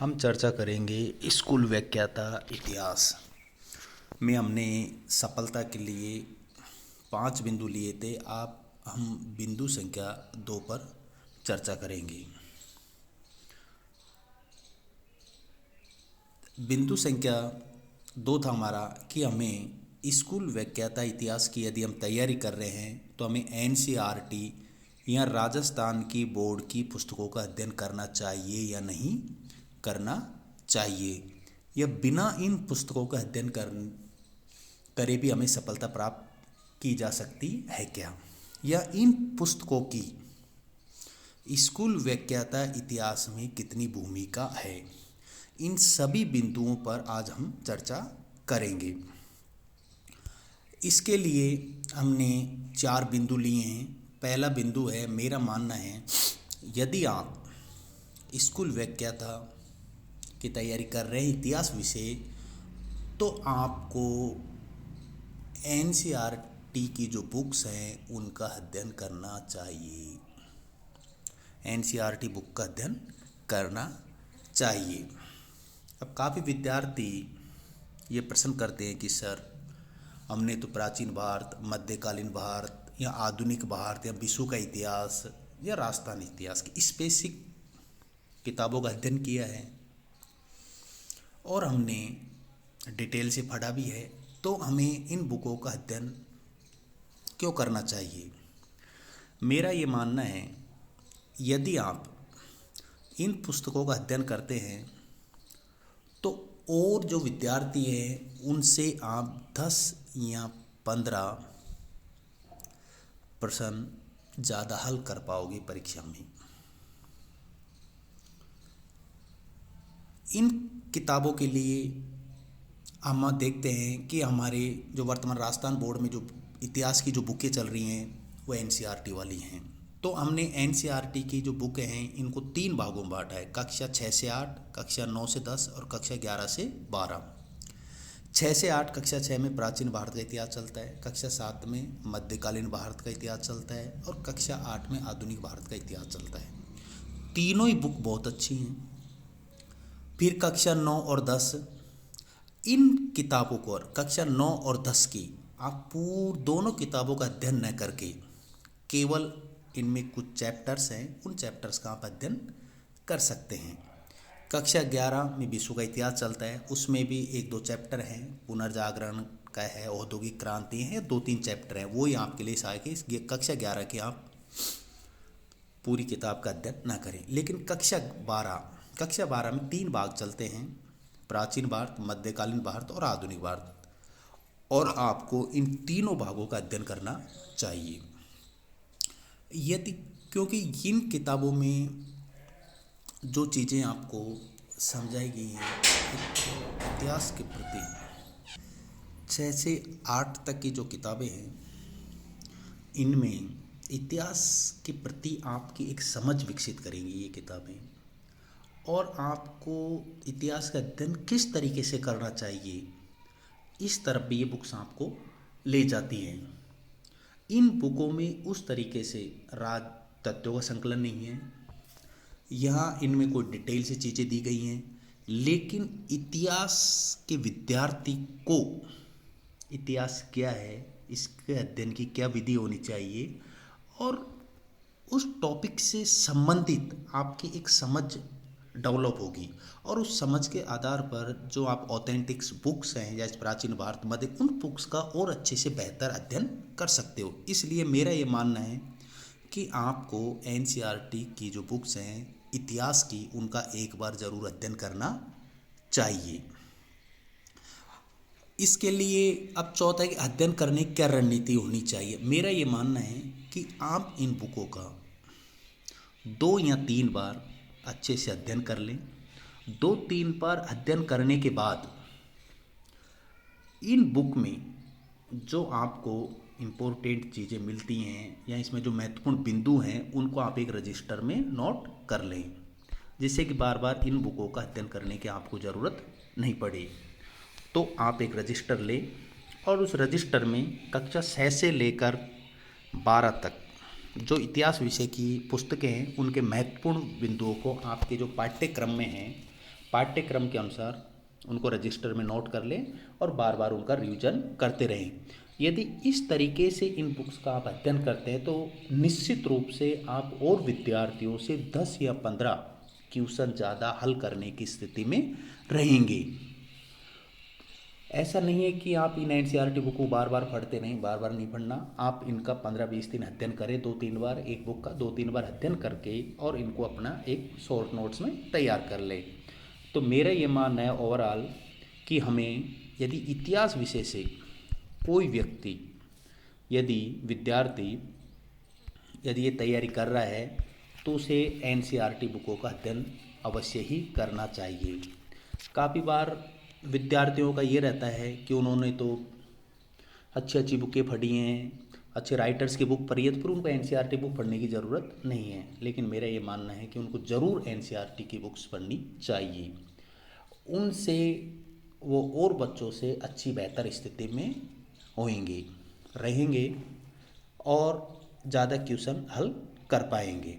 हम चर्चा करेंगे स्कूल व्याख्याता इतिहास में हमने सफलता के लिए 5 बिंदु लिए थे। आप हम बिंदु संख्या 2 पर चर्चा करेंगे। बिंदु संख्या 2 था हमारा कि हमें स्कूल व्याख्याता इतिहास की यदि हम तैयारी कर रहे हैं तो हमें एनसीईआरटी या राजस्थान की बोर्ड की पुस्तकों का अध्ययन करना चाहिए या नहीं करना चाहिए, या बिना इन पुस्तकों का अध्ययन करे भी हमें सफलता प्राप्त की जा सकती है क्या, या इन पुस्तकों की स्कूल व्याख्याता इतिहास में कितनी भूमिका है। इन सभी बिंदुओं पर आज हम चर्चा करेंगे। इसके लिए हमने 4 बिंदु लिए हैं। पहला बिंदु है, मेरा मानना है यदि आप स्कूल व्याख्याता की तैयारी कर रहे हैं इतिहास विषय, तो आपको एनसीईआरटी की जो बुक्स हैं उनका अध्ययन करना चाहिए। एनसीईआरटी बुक का अध्ययन करना चाहिए। अब काफ़ी विद्यार्थी ये प्रश्न करते हैं कि सर हमने तो प्राचीन भारत, मध्यकालीन भारत या आधुनिक भारत या विश्व का इतिहास या राजस्थान इतिहास की स्पेसिफिक किताबों का अध्ययन किया है और हमने डिटेल से पढ़ा भी है, तो हमें इन बुकों का अध्ययन क्यों करना चाहिए। मेरा ये मानना है यदि आप इन पुस्तकों का अध्ययन करते हैं तो और जो विद्यार्थी हैं उनसे आप 10 या 15 प्रश्न ज़्यादा हल कर पाओगे परीक्षा में। इन किताबों के लिए हम देखते हैं कि हमारे जो वर्तमान राजस्थान बोर्ड में जो इतिहास की जो बुकें चल रही हैं वो एनसीईआरटी वाली हैं। तो हमने एनसीईआरटी की जो बुकें हैं इनको 3 भागों में बांटा है, कक्षा 6 से 8, कक्षा 9 से 10 और कक्षा 11 से 12। 6 से 8 कक्षा 6 में प्राचीन भारत का इतिहास चलता है, कक्षा 7 में मध्यकालीन भारत का इतिहास चलता है और कक्षा 8 में आधुनिक भारत का इतिहास चलता है। तीनों ही बुक बहुत अच्छी हैं। फिर कक्षा 9 और 10, इन किताबों को और कक्षा 9 और 10 की आप दोनों किताबों का अध्ययन न करके केवल इनमें कुछ चैप्टर्स हैं, उन चैप्टर्स का आप अध्ययन कर सकते हैं। कक्षा 11 में विश्व का इतिहास चलता है, उसमें भी 1-2 चैप्टर हैं, पुनर्जागरण का है, औद्योगिक क्रांति है, 2-3 चैप्टर हैं, वो ही आपके लिए सहायक है। कक्षा 11 की आप पूरी किताब का अध्ययन ना करें। लेकिन कक्षा 12 में 3 भाग चलते हैं, प्राचीन भारत, मध्यकालीन भारत और आधुनिक भारत, और आपको इन तीनों भागों का अध्ययन करना चाहिए। यदि क्योंकि इन किताबों में जो चीज़ें आपको समझाई गई हैं इतिहास के प्रति, 6 से 8 तक की जो किताबें हैं इनमें इतिहास के प्रति आपकी एक समझ विकसित करेंगी ये किताबें, और आपको इतिहास का अध्ययन किस तरीके से करना चाहिए इस तरफ भी ये बुक्स आपको ले जाती हैं। इन बुकों में उस तरीके से राज तथ्यों का संकलन नहीं है, यहाँ इनमें कोई डिटेल से चीज़ें दी गई हैं, लेकिन इतिहास के विद्यार्थी को इतिहास क्या है, इसके अध्ययन की क्या विधि होनी चाहिए और उस टॉपिक से संबंधित आपकी एक समझ डेवलप होगी, और उस समझ के आधार पर जो आप ऑथेंटिक्स बुक्स हैं जैसे प्राचीन भारत मध्य, उन बुक्स का और अच्छे से बेहतर अध्ययन कर सकते हो। इसलिए मेरा ये मानना है कि आपको एनसीईआरटी की जो बुक्स हैं इतिहास की उनका एक बार ज़रूर अध्ययन करना चाहिए। इसके लिए अब चौथा है कि अध्ययन करने की क्या रणनीति होनी चाहिए। मेरा ये मानना है कि आप इन बुकों का 2 या 3 बार अच्छे से अध्ययन कर लें। 2-3 बार अध्ययन करने के बाद इन बुक में जो आपको इम्पोर्टेंट चीज़ें मिलती हैं या इसमें जो महत्वपूर्ण बिंदु हैं उनको आप एक रजिस्टर में नोट कर लें, जिससे कि बार बार इन बुकों का अध्ययन करने की आपको ज़रूरत नहीं पड़े। तो आप एक रजिस्टर लें और उस रजिस्टर में कक्षा 6 से लेकर 12 तक जो इतिहास विषय की पुस्तकें हैं उनके महत्वपूर्ण बिंदुओं को आपके जो पाठ्यक्रम में हैं पाठ्यक्रम के अनुसार उनको रजिस्टर में नोट कर लें और बार बार उनका रिवीजन करते रहें। यदि इस तरीके से इन बुक्स का आप अध्ययन करते हैं तो निश्चित रूप से आप और विद्यार्थियों से 10 या 15 क्वेश्चन ज़्यादा हल करने की स्थिति में रहेंगे। ऐसा नहीं है कि आप इन एनसीईआरटी बुक को बार बार पढ़ते नहीं, बार बार नहीं पढ़ना। आप इनका 15-20 दिन अध्ययन करें, 2-3 बार एक बुक का 2-3 बार अध्ययन करके और इनको अपना एक शॉर्ट नोट्स में तैयार कर लें। तो मेरा ये मानना है ओवरऑल कि हमें यदि इतिहास विषय से कोई व्यक्ति, यदि विद्यार्थी यदि ये तैयारी कर रहा है तो उसे एनसीईआरटी बुकों का अध्ययन अवश्य ही करना चाहिए। काफ़ी बार विद्यार्थियों का ये रहता है कि उन्होंने तो अच्छी अच्छी बुकें पढ़ी हैं, अच्छे राइटर्स की बुक पढ़ी है, तो फिर उनको एनसीईआरटी बुक पढ़ने की ज़रूरत नहीं है। लेकिन मेरा ये मानना है कि उनको ज़रूर एनसीईआरटी की बुक्स पढ़नी चाहिए। उनसे वो और बच्चों से अच्छी बेहतर स्थिति में रहेंगे और ज़्यादा क्वेश्चन हल कर पाएंगे।